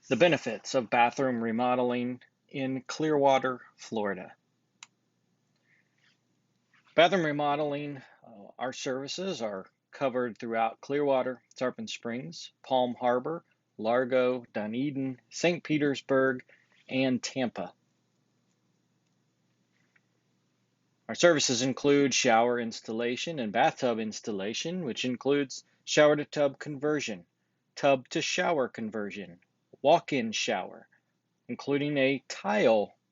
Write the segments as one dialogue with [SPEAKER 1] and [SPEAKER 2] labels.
[SPEAKER 1] The benefits of bathroom remodeling in Clearwater, Florida. Bathroom remodeling, our services are covered throughout Clearwater, Tarpon Springs, Palm Harbor, Largo, Dunedin, St. Petersburg, and Tampa. Our services include shower installation and bathtub installation, which includes shower to tub conversion, tub to shower conversion, walk-in shower, including a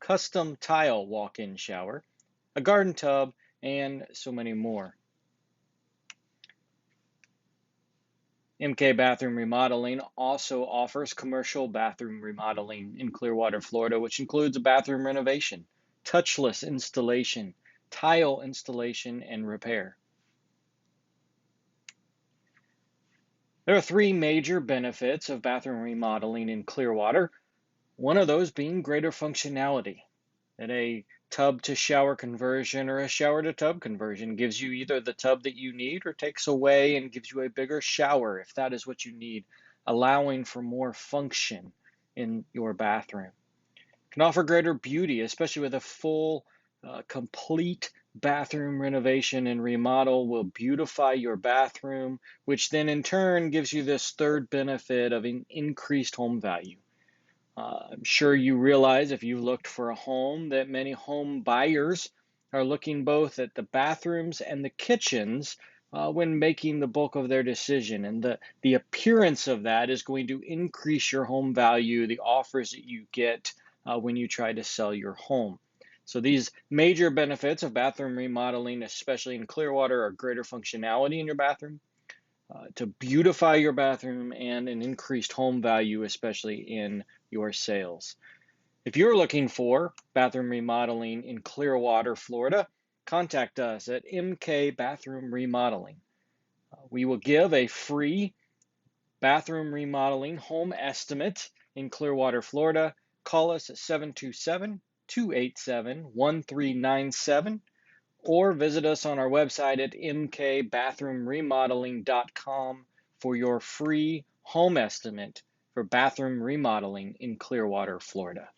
[SPEAKER 1] custom tile walk-in shower, a garden tub, and so many more. MK Bathroom Remodeling also offers commercial bathroom remodeling in Clearwater, Florida, which includes a bathroom renovation, touchless installation, tile installation, and repair. There are three major benefits of bathroom remodeling in Clearwater, one of those being greater functionality. That a tub to shower conversion or a shower to tub conversion gives you either the tub that you need or takes away and gives you a bigger shower if that is what you need, allowing for more function in your bathroom. It can offer greater beauty, especially with a full, complete bathroom renovation and remodel will beautify your bathroom, which then in turn gives you this third benefit of an increased home value. I'm sure you realize if you've looked for a home that many home buyers are looking both at the bathrooms and the kitchens when making the bulk of their decision. And the appearance of that is going to increase your home value, the offers that you get when you try to sell your home. So these major benefits of bathroom remodeling, especially in Clearwater, are greater functionality in your bathroom, to beautify your bathroom, and an increased home value, especially in your sales. If you're looking for bathroom remodeling in Clearwater, Florida, contact us at MK Bathroom Remodeling. We will give a free bathroom remodeling home estimate in Clearwater, Florida. Call us at 727-287-1397 or visit us on our website at mkbathroomremodeling.com for your free home estimate for bathroom remodeling in Clearwater, Florida.